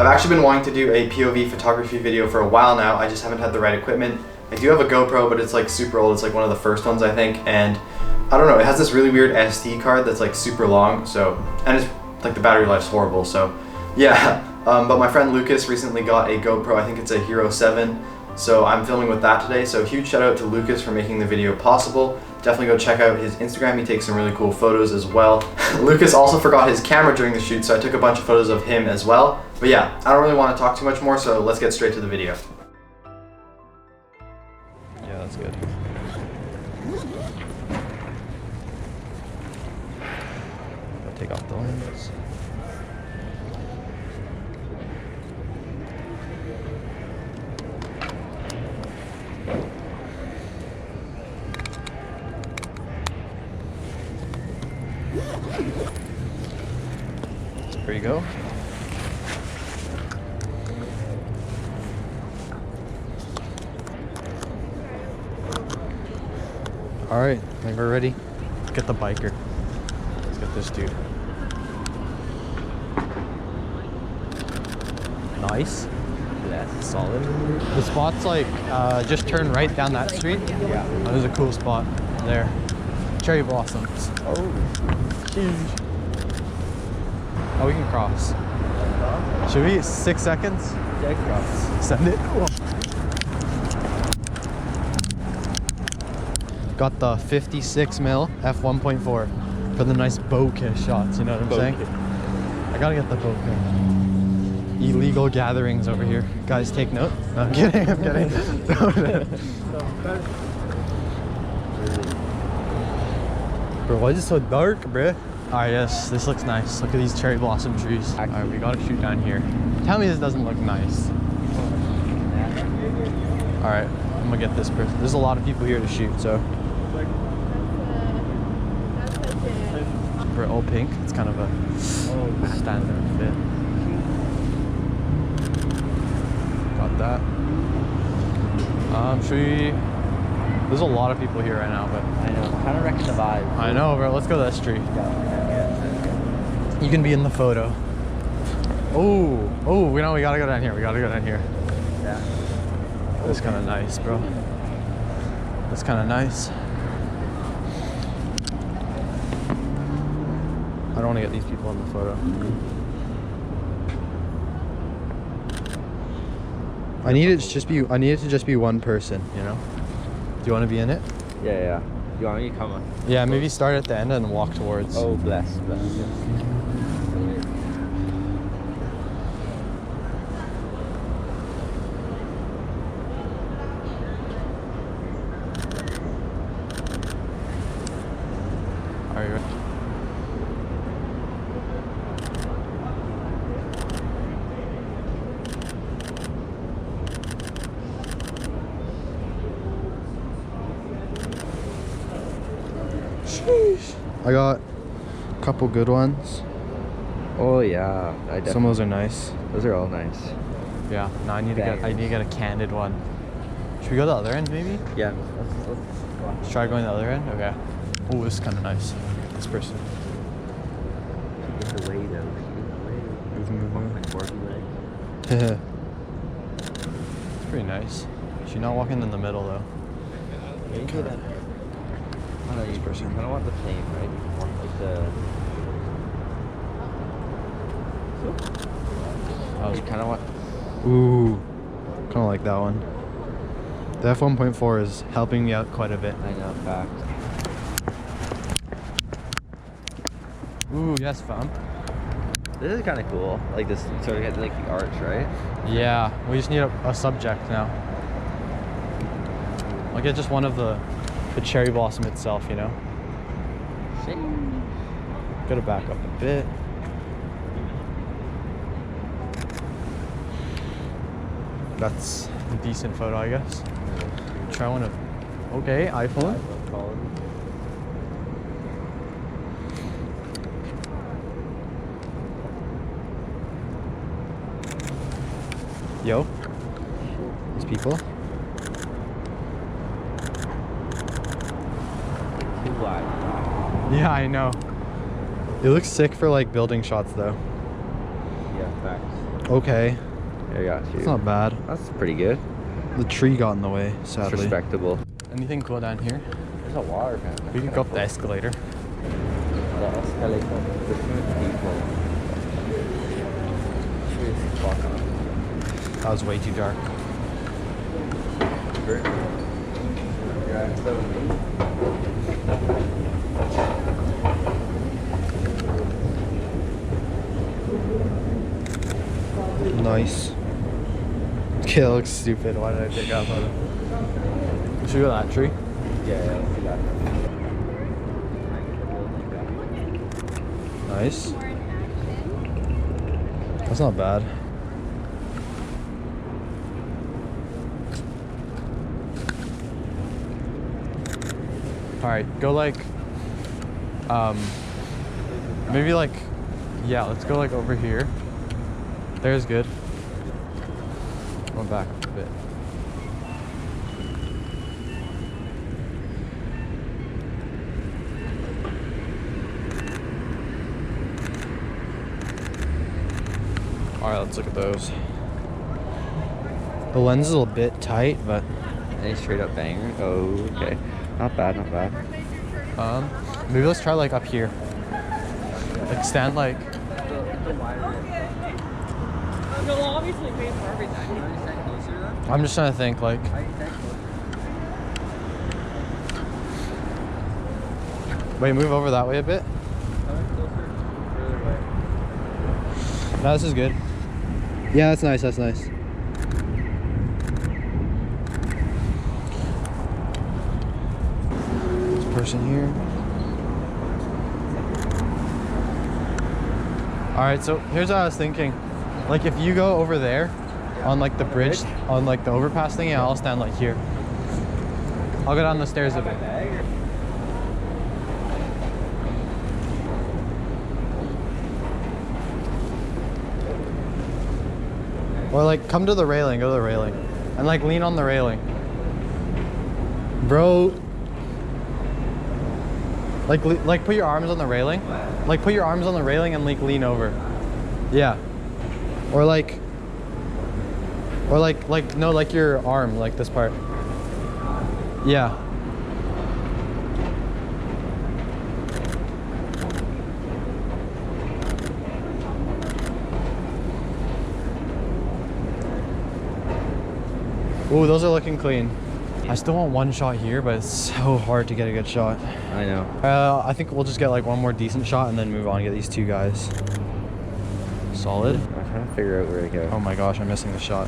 I've actually been wanting to do a POV photography video for a while now. I just haven't had the right equipment. I do have a GoPro, but it's like super old. It's like one of the first ones, I think. And I don't know, it has this really weird SD card that's like super long. So, and it's like the battery life's horrible. So yeah, but my friend Lucas recently got a GoPro. I think it's a Hero 7. So I'm filming with that today. So huge shout out to Lucas for making the video possible. Definitely go check out his Instagram. He takes some really cool photos as well. Lucas also forgot his camera during the shoot, so I took a bunch of photos of him as well. But yeah, I don't really want to talk too much more, so let's get straight to the video. Yeah, that's good. I'll take off the lens. There you go. All right, I think we're ready. Let's get the biker. Let's get this dude. Nice. That's solid. The spot's like, just turn right down that street. Yeah. Oh, there's a cool spot there. Cherry blossoms. Oh, huge. Oh, we can cross. Should we? 6 seconds? Yeah, cross. Send it. Cool. Got the 56mm f1.4 for the nice bokeh shots, you know what I'm saying? I gotta get the bokeh. Illegal gatherings over here. Guys, take note. No, I'm kidding, I'm kidding. Bro, why is it so dark, bruh? Alright, yes, this looks nice. Look at these cherry blossom trees. Alright, we gotta shoot down here. Tell me this doesn't look nice. Alright, I'm gonna get this person. There's a lot of people here to shoot, so. For all pink, it's kind of a standard fit. Got that. Should we? There's a lot of people here right now, but I know, kind of wrecking the vibe. I know, bro. Let's go to that street. You can be in the photo. Oh, we gotta go down here. We gotta go down here. Yeah. That's kind of nice, bro. That's kind of nice. I don't want to get these people in the photo. I need it to just be one person, you know? Do you want to be in it? Yeah. You want me to come on? Yeah, maybe start at the end and walk towards. Oh, bless. Are you ready? Sheesh. I got a couple good ones. Oh yeah, Some of those are nice. Those are all nice. Yeah. No, I need to get a candid one. Should we go to the other end maybe? Yeah. Let's try going to the other end. Okay. Oh, this is kind of nice. This person. Get the way though. It's pretty nice. She's not walking in the middle though. I know, this person. I don't want the same, right? You want like the. You kind of want. Ooh, kind of like that one. The f1.4 is helping me out quite a bit. I know, fact. Ooh, yes, fam. This is kind of cool. Like this, sort of get like the arch, right? Yeah, we just need a subject now. I'll get just one of the cherry blossom itself, you know? Gotta back up a bit. That's a decent photo, I guess. Try one of. Okay, iPhone. Yo, these people. Too wide. Yeah, I know. It looks sick for like building shots though. Yeah, facts. Okay. There you got you. It's not bad. That's pretty good. The tree got in the way, It's sadly. respectable. Anything cool down here? There's a water fountain. We could go up the escalator. The escalator. The people. That was way too dark. Nice. Okay, that looks stupid. Why did I pick up on it? Should we go to that tree? Yeah, let's do that. Nice. That's not bad. Alright, go like maybe like, yeah, let's go like over here. There's good. Go back a bit. Alright, let's look at those. The lens is a little bit tight, but Any straight up banger? Oh, okay. Not bad, not bad. maybe let's try like up here. Like stand like. No, we'll obviously pay for everything. I'm just trying to think like. Wait, move over that way a bit. No, this is good. Yeah, that's nice, that's nice. This person here. Alright, so here's what I was thinking. Like if you go over there on like the bridge, on like the overpass thing, yeah, I'll stand like here. I'll go down the stairs a bit. Or like come to the railing, go to the railing. And like lean on the railing. Bro. Like put your arms on the railing. Like put your arms on the railing and like lean over. Yeah. Or like no, like your arm, like this part. Yeah. Ooh, those are looking clean. I still want one shot here, but it's so hard to get a good shot. I know. I think we'll just get like one more decent shot and then move on and get these two guys. Solid. I'm trying to figure out where to go. Oh my gosh, I'm missing the shot.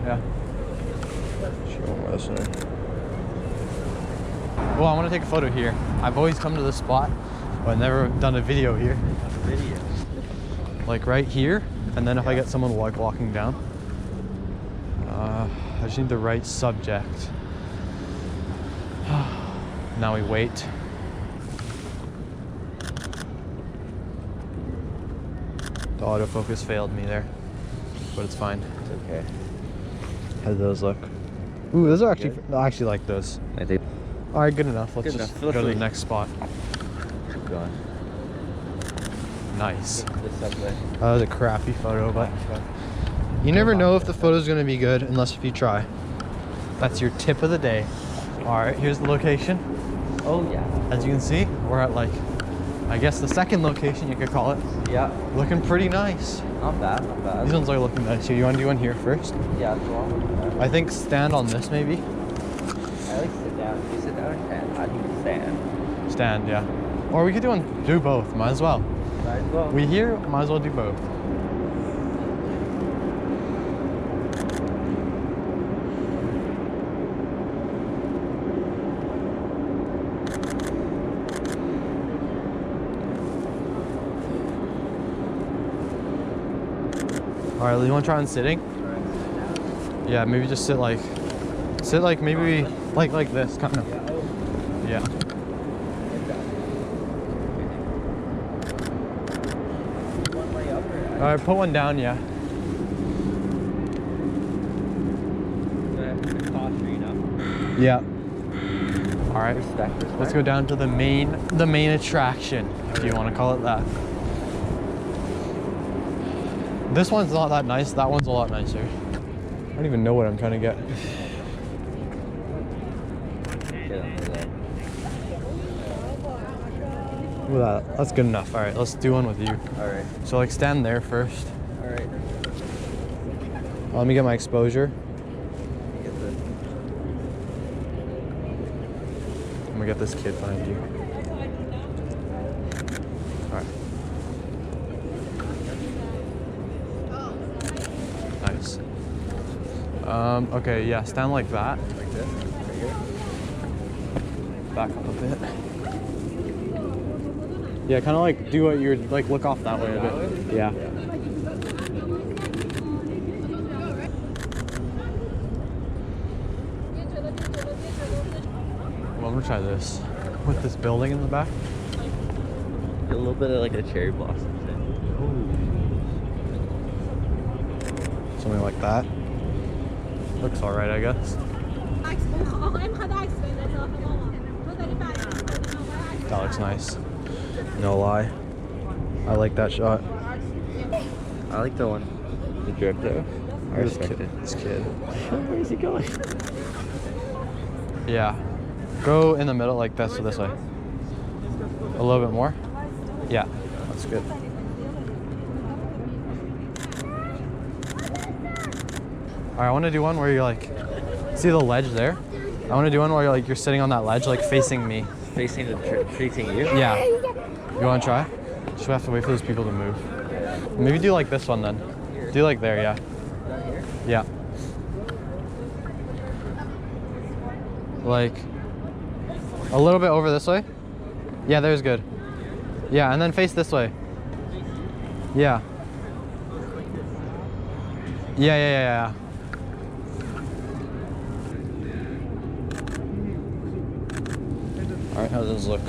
Yeah. Should go more this way. Well, I want to take a photo here. I've always come to this spot, but I've never done a video here. Video. Like right here, and then if I get someone like walking down, I just need the right subject. Now we wait. The autofocus failed me there, but it's fine. It's okay. How do those look? Ooh, those are actually, I actually like those. I think. All right, good enough. Let's Good just enough. go to the next spot. Keep going. Nice. This subway. That was a crappy photo, but you never know if the photo's gonna be good unless if you try. That's your tip of the day. All right, here's the location. Oh yeah. As you can see, we're at like, I guess the second location you could call it. Yeah. Looking pretty nice. Not bad, not bad. These ones are looking nice here. You wanna do one here first? Yeah, go on. I think stand on this maybe. I like sit down. You sit down and stand. I think stand. Stand, yeah. Or we could do both, might as well. Might as well. We here, might as well do both. All right, you want to try on sitting? Yeah, maybe just sit like maybe like this, kind of. Yeah. All right, put one down, yeah. Yeah. All right, Respect. let's go down to the main attraction, if you want to call it that. This one's not that nice. That one's a lot nicer. I don't even know what I'm trying to get. Ooh, that's good enough. All right, let's do one with you. All right. So like stand there first. All right. Let me get my exposure. Get this. I'm gonna get this kid behind you. All right. Nice. Okay, yeah, stand like that. Like this. Right here. Back up a bit. Yeah, kind of like do what you're like. Look off that way a bit. Yeah. Well, I'm gonna try this with this building in the back. A little bit of like a cherry blossom thing. Something like that. Looks all right, I guess. That looks nice. No lie. I like that shot. I like the one. The drip though. I This respect kid. it. This kid. Where is he going? Yeah. Go in the middle like this, so this way. A little bit more. Yeah, that's good. All right, I want to do one where you're like, see the ledge there? I want to do one where you're sitting on that ledge, like facing me. Facing you? Yeah. You want to try? Just have to wait for those people to move. Maybe do like this one then. Do like there, yeah. Yeah. Like a little bit over this way. Yeah, there's good. Yeah, and then face this way. Yeah. Yeah. All right, how does this look?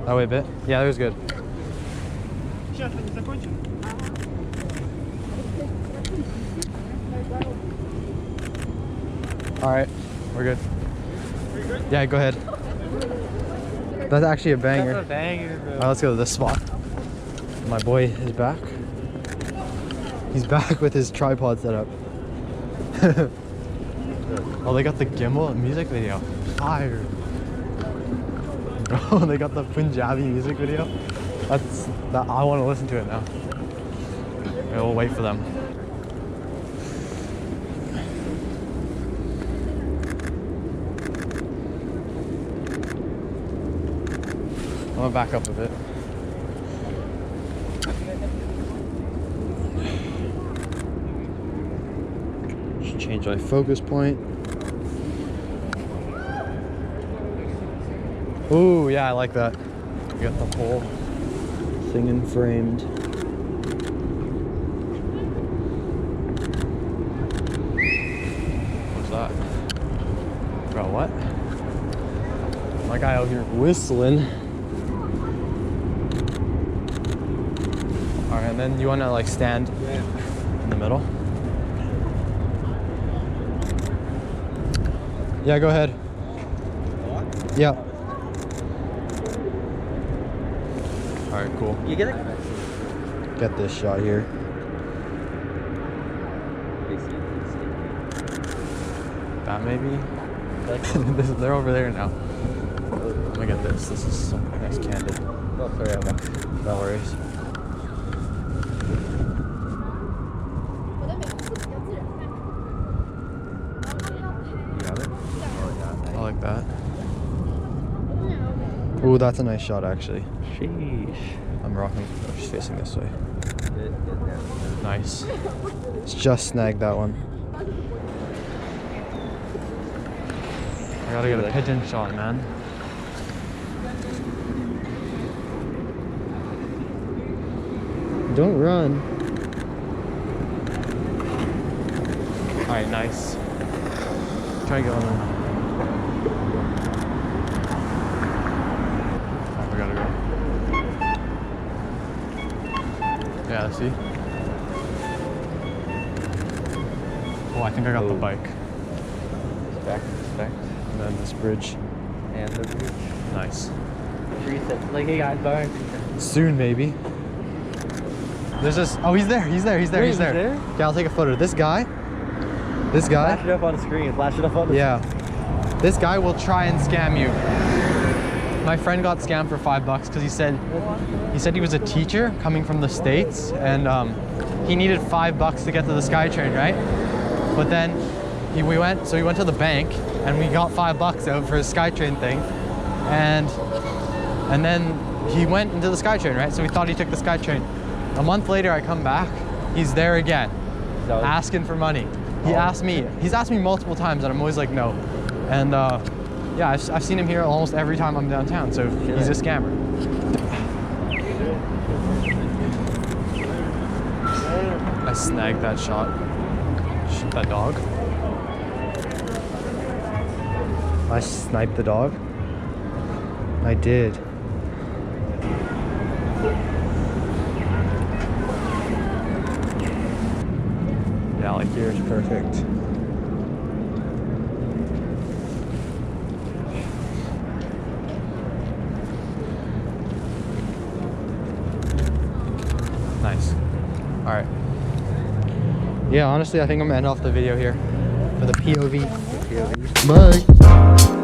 That way a bit? Yeah, there's good. All right, we're good. Yeah, go ahead. That's actually a banger. That's a banger, bro. All right, let's go to this spot. My boy is back. He's back with his tripod set up. Oh, they got the gimbal music video. Fire. Bro, they got the Punjabi music video. I want to listen to it now. Okay, we'll wait for them. I'm gonna back up a bit. Just change my focus point. Ooh, yeah, I like that. We got the whole thing in framed. What's that? Bro, what? My guy out here whistling. All right, and then you want to like stand in the middle. Yeah, go ahead. Yeah. All right, cool. You get it? Get this shot here. That maybe? They're over there now. Let me get this. This is some nice candid. Oh, sorry, Emma. No worries. You got it? Oh, I like that. Ooh, that's a nice shot actually. Sheesh. I'm rocking. Just facing this way. Nice. Let's just snag that one. I gotta get a pigeon shot, man. Don't run. Alright, nice. Try to get one in. Alright, we gotta go. Yeah, see? Oh, I think I got the bike. Back in respect. And then this bridge. And the bridge. Nice. Tree said, like, hey guys, bye. Soon, maybe. There's this. Oh, he's there. He's there. He's there. Wait, he's there. there? Okay, I'll take a photo. This guy. This guy. Flash it up on the screen. Flash it up on the Yeah. This guy will try and scam you. My friend got scammed for $5 because he said he was a teacher coming from the States and he needed $5 to get to the SkyTrain, right? But then we went to the bank and we got $5 out for his SkyTrain thing, and then he went into the SkyTrain, right? So we thought he took the SkyTrain. A month later, I come back, he's there again, asking for money. He's asked me multiple times and I'm always like, no. And yeah, I've seen him here almost every time I'm downtown, so he's a scammer. I snagged that shot. Shoot that dog. I sniped the dog. I did. Yeah, like here is perfect. Nice. All right. Yeah, honestly, I think I'm gonna end off the video here for the POV. POV. Bye.